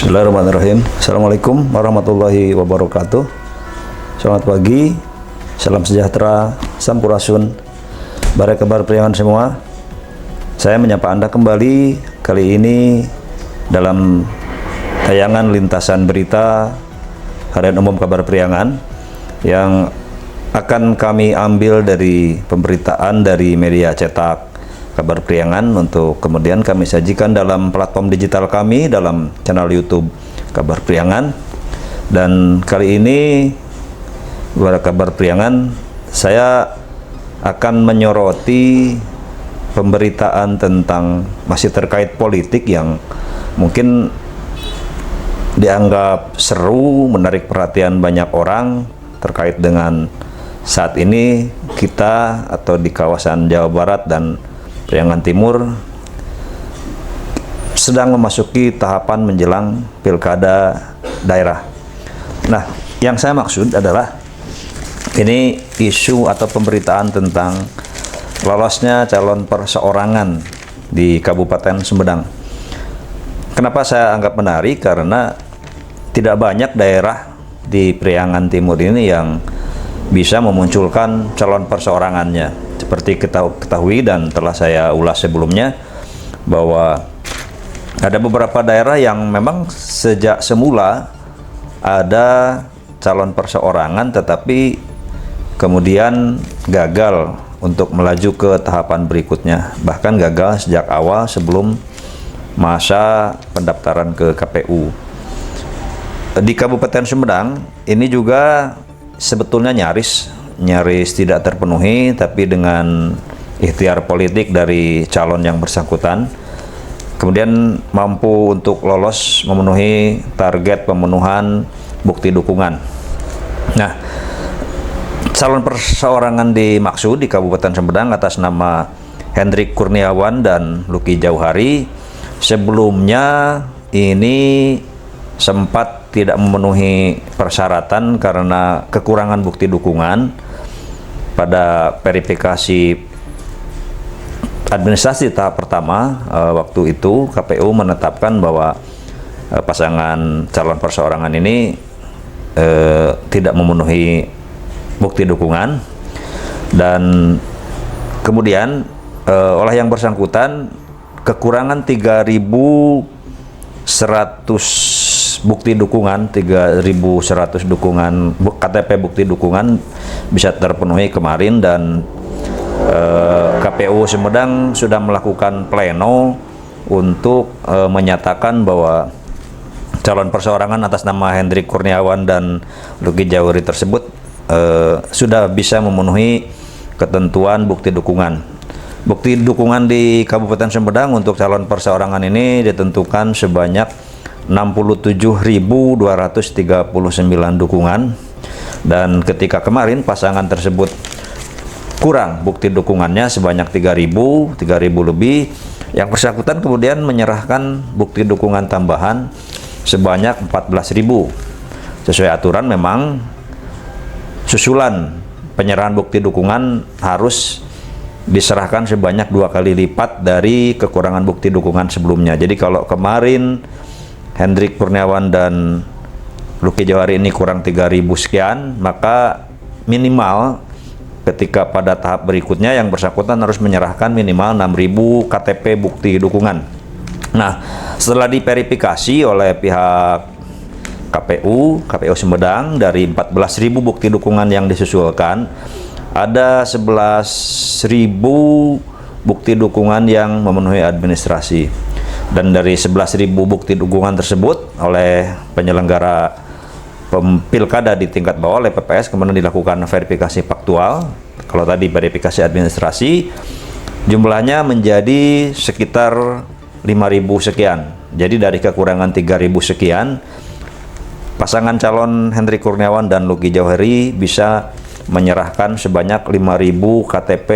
Bismillahirrahmanirrahim. Assalamualaikum warahmatullahi wabarakatuh. Selamat pagi, salam sejahtera, sampurasun, barakabar priangan semua. Saya menyapa Anda kembali kali ini dalam tayangan lintasan berita Harian Umum Kabar Priangan yang akan kami ambil dari pemberitaan dari media cetak Kabar Priangan untuk kemudian kami sajikan dalam platform digital kami dalam channel YouTube Kabar Priangan. Dan kali ini pada Kabar Priangan saya akan menyoroti pemberitaan tentang masih terkait politik yang mungkin dianggap seru, menarik perhatian banyak orang terkait dengan saat ini kita atau di kawasan Jawa Barat dan Priangan Timur sedang memasuki tahapan menjelang pilkada daerah. Nah, yang saya maksud adalah ini isu atau pemberitaan tentang lolosnya calon perseorangan di Kabupaten Sumedang. Kenapa saya anggap menarik? Karena tidak banyak daerah di Priangan Timur ini yang bisa memunculkan calon perseorangannya. Seperti kita ketahui dan telah saya ulas sebelumnya bahwa ada beberapa daerah yang memang sejak semula ada calon perseorangan tetapi kemudian gagal untuk melaju ke tahapan berikutnya, bahkan gagal sejak awal sebelum masa pendaftaran ke KPU. Di Kabupaten Sumedang ini juga sebetulnya nyaris tidak terpenuhi, tapi dengan ikhtiar politik dari calon yang bersangkutan kemudian mampu untuk lolos memenuhi target pemenuhan bukti dukungan. Nah, calon perseorangan dimaksud di Kabupaten Sumedang atas nama Hendrik Kurniawan dan Luki Jauhari sebelumnya ini sempat tidak memenuhi persyaratan karena kekurangan bukti dukungan. Pada verifikasi administrasi tahap pertama waktu itu KPU menetapkan bahwa pasangan calon perseorangan ini tidak memenuhi bukti dukungan, dan kemudian oleh yang bersangkutan kekurangan 3.100 bukti dukungan, 3.100 dukungan KTP bukti dukungan bisa terpenuhi kemarin, dan KPU Sumedang sudah melakukan pleno untuk menyatakan bahwa calon perseorangan atas nama Hendrik Kurniawan dan Luki Jauhari tersebut sudah bisa memenuhi ketentuan bukti dukungan. Bukti dukungan di Kabupaten Sumedang untuk calon perseorangan ini ditentukan sebanyak 67.239 dukungan, dan ketika kemarin pasangan tersebut kurang bukti dukungannya sebanyak 3.000 lebih, yang bersangkutan kemudian menyerahkan bukti dukungan tambahan sebanyak 14.000. Sesuai aturan memang susulan penyerahan bukti dukungan harus diserahkan sebanyak 2 kali lipat dari kekurangan bukti dukungan sebelumnya. Jadi kalau kemarin Hendrik Kurniawan dan Luki Jauhari ini kurang 3.000 sekian, maka minimal ketika pada tahap berikutnya yang bersangkutan harus menyerahkan minimal 6.000 KTP bukti dukungan. Nah, setelah diverifikasi oleh pihak KPU Sumedang, dari 14.000 bukti dukungan yang disusulkan, ada 11.000 bukti dukungan yang memenuhi administrasi. Dan dari 11.000 bukti dukungan tersebut oleh penyelenggara pilkada di tingkat bawah oleh PPS kemudian dilakukan verifikasi faktual. Kalau tadi verifikasi administrasi jumlahnya menjadi sekitar 5.000 sekian. Jadi dari kekurangan 3.000 sekian, pasangan calon Hendrik Kurniawan dan Luki Jauhari bisa menyerahkan sebanyak 5.000 KTP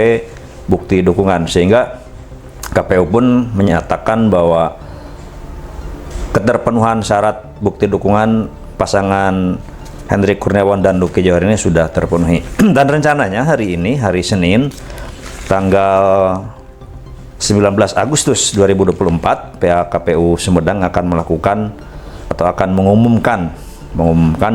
bukti dukungan, sehingga KPU pun menyatakan bahwa keterpenuhan syarat bukti dukungan pasangan Hendrik Kurniawan dan Luki Jauhari ini sudah terpenuhi. Dan rencananya hari ini, hari Senin, tanggal 19 Agustus 2024, pihak KPU Sumedang akan melakukan atau akan mengumumkan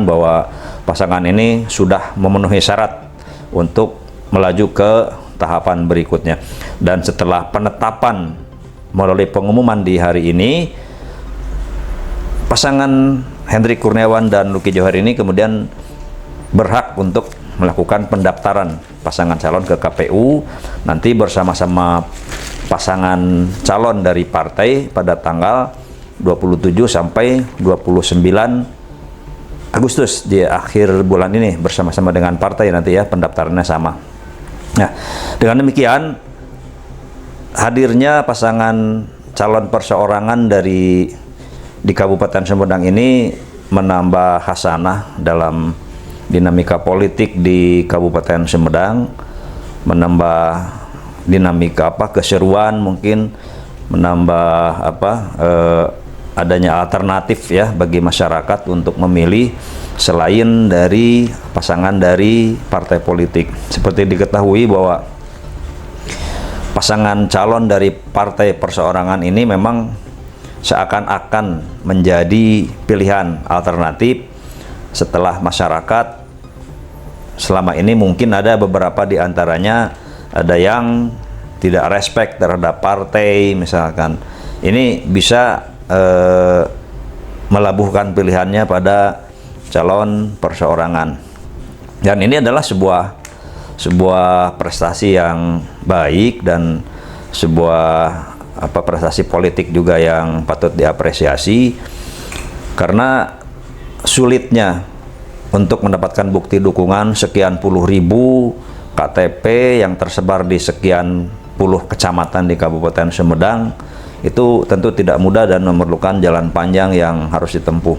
bahwa pasangan ini sudah memenuhi syarat untuk melaju ke tahapan berikutnya. Dan setelah penetapan melalui pengumuman di hari ini, pasangan Hendrik Kurniawan dan Lucky Johar ini kemudian berhak untuk melakukan pendaftaran pasangan calon ke KPU nanti bersama-sama pasangan calon dari partai pada tanggal 27 sampai 29 Agustus, di akhir bulan ini, bersama-sama dengan partai nanti ya, pendaftarannya sama. Nah, dengan demikian hadirnya pasangan calon perseorangan di Kabupaten Sumedang ini menambah hasanah dalam dinamika politik di Kabupaten Sumedang, menambah dinamika keseruan, mungkin menambah adanya alternatif ya bagi masyarakat untuk memilih selain dari pasangan dari partai politik. Seperti diketahui bahwa pasangan calon dari partai perseorangan ini memang seakan-akan menjadi pilihan alternatif setelah masyarakat selama ini mungkin ada beberapa di antaranya ada yang tidak respect terhadap partai misalkan. Ini bisa melabuhkan pilihannya pada calon perseorangan, dan ini adalah sebuah prestasi yang baik dan sebuah prestasi politik juga yang patut diapresiasi, karena sulitnya untuk mendapatkan bukti dukungan sekian puluh ribu KTP yang tersebar di sekian puluh kecamatan di Kabupaten Sumedang itu tentu tidak mudah dan memerlukan jalan panjang yang harus ditempuh.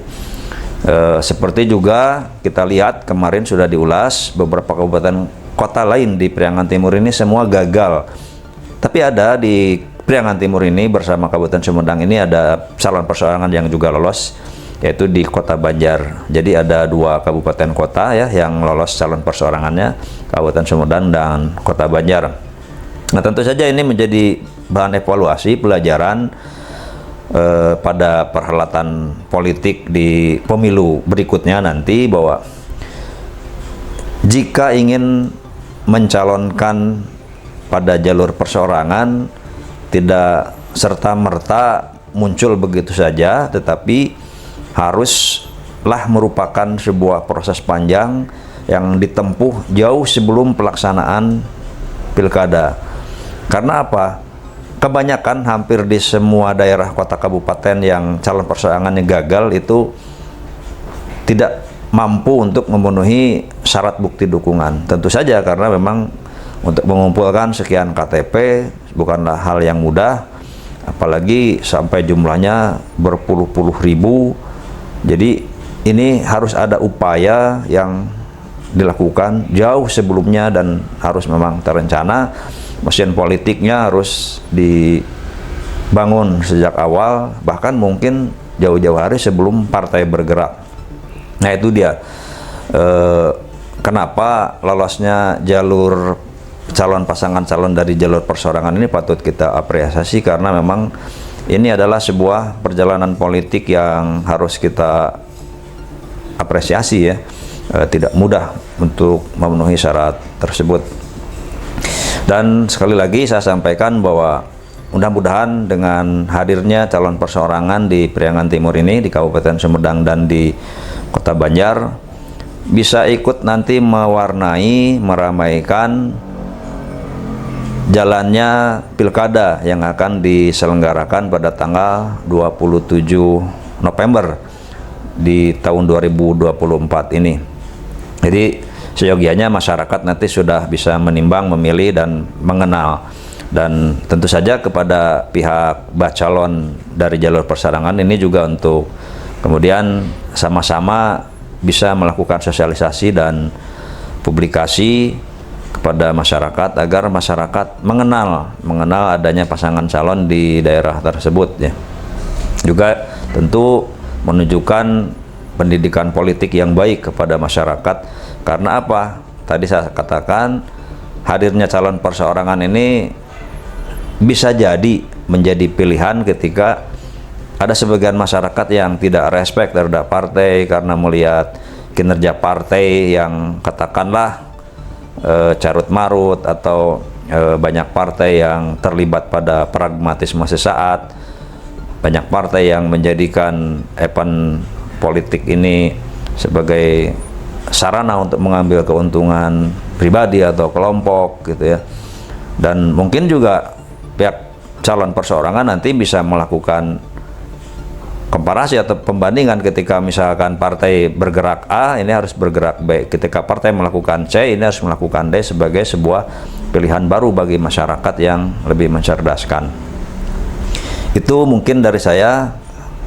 Seperti juga kita lihat kemarin sudah diulas beberapa kabupaten kota lain di Priangan Timur ini semua gagal. Tapi ada di Priangan Timur ini bersama Kabupaten Sumedang ini ada calon perseorangan yang juga lolos, yaitu di Kota Banjar. Jadi ada 2 kabupaten kota ya yang lolos calon perseorangannya, Kabupaten Sumedang dan Kota Banjar. Nah, tentu saja ini menjadi bahan evaluasi pelajaran pada perhelatan politik di pemilu berikutnya nanti, bahwa jika ingin mencalonkan pada jalur perseorangan tidak serta-merta muncul begitu saja, tetapi haruslah merupakan sebuah proses panjang yang ditempuh jauh sebelum pelaksanaan pilkada. Karena apa? Kebanyakan hampir di semua daerah kota kabupaten yang calon perseorangannya gagal itu tidak mampu untuk memenuhi syarat bukti dukungan. Tentu saja karena memang untuk mengumpulkan sekian KTP bukanlah hal yang mudah, apalagi sampai jumlahnya berpuluh-puluh ribu. Jadi ini harus ada upaya yang dilakukan jauh sebelumnya dan harus memang terencana. Mesin politiknya harus dibangun sejak awal, bahkan mungkin jauh-jauh hari sebelum partai bergerak. Nah, itu dia kenapa lolosnya jalur calon pasangan calon dari jalur perseorangan ini patut kita apresiasi, karena memang ini adalah sebuah perjalanan politik yang harus kita apresiasi ya. Tidak mudah untuk memenuhi syarat tersebut. Dan sekali lagi saya sampaikan bahwa mudah-mudahan dengan hadirnya calon perseorangan di Priangan Timur ini, di Kabupaten Sumedang dan di Kota Banjar, bisa ikut nanti mewarnai, meramaikan jalannya pilkada yang akan diselenggarakan pada tanggal 27 November di tahun 2024 ini. Jadi seyogianya masyarakat nanti sudah bisa menimbang, memilih, dan mengenal. Dan tentu saja kepada pihak bacalon dari jalur perseorangan ini juga untuk kemudian sama-sama bisa melakukan sosialisasi dan publikasi kepada masyarakat agar masyarakat mengenal adanya pasangan calon di daerah tersebut ya. Juga tentu menunjukkan pendidikan politik yang baik kepada masyarakat. Karena apa? Tadi saya katakan hadirnya calon perseorangan ini bisa jadi menjadi pilihan ketika ada sebagian masyarakat yang tidak respect terhadap partai karena melihat kinerja partai yang katakanlah carut marut, atau banyak partai yang terlibat pada pragmatisme sesaat, banyak partai yang menjadikan event politik ini sebagai sarana untuk mengambil keuntungan pribadi atau kelompok gitu ya. Dan mungkin juga pihak calon perseorangan nanti bisa melakukan komparasi atau pembandingan, ketika misalkan partai bergerak A, ini harus bergerak B. Ketika partai melakukan C, ini harus melakukan D, sebagai sebuah pilihan baru bagi masyarakat yang lebih mencerdaskan. Itu mungkin dari saya.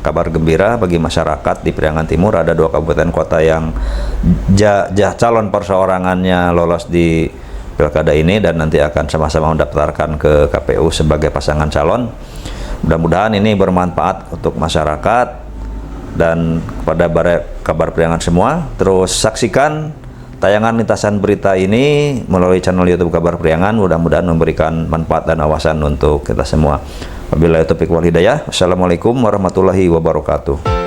Kabar gembira bagi masyarakat di Priangan Timur, ada 2 kabupaten kota yang calon perseorangannya lolos di pilkada ini dan nanti akan sama-sama mendaftarkan ke KPU sebagai pasangan calon. Mudah-mudahan ini bermanfaat untuk masyarakat dan kepada kabar Priangan semua. Terus saksikan tayangan lintasan berita ini melalui channel YouTube Kabar Priangan. Mudah-mudahan memberikan manfaat dan wawasan untuk kita semua. Wabillahi taufiq wal hidayah. Wassalamualaikum warahmatullahi wabarakatuh.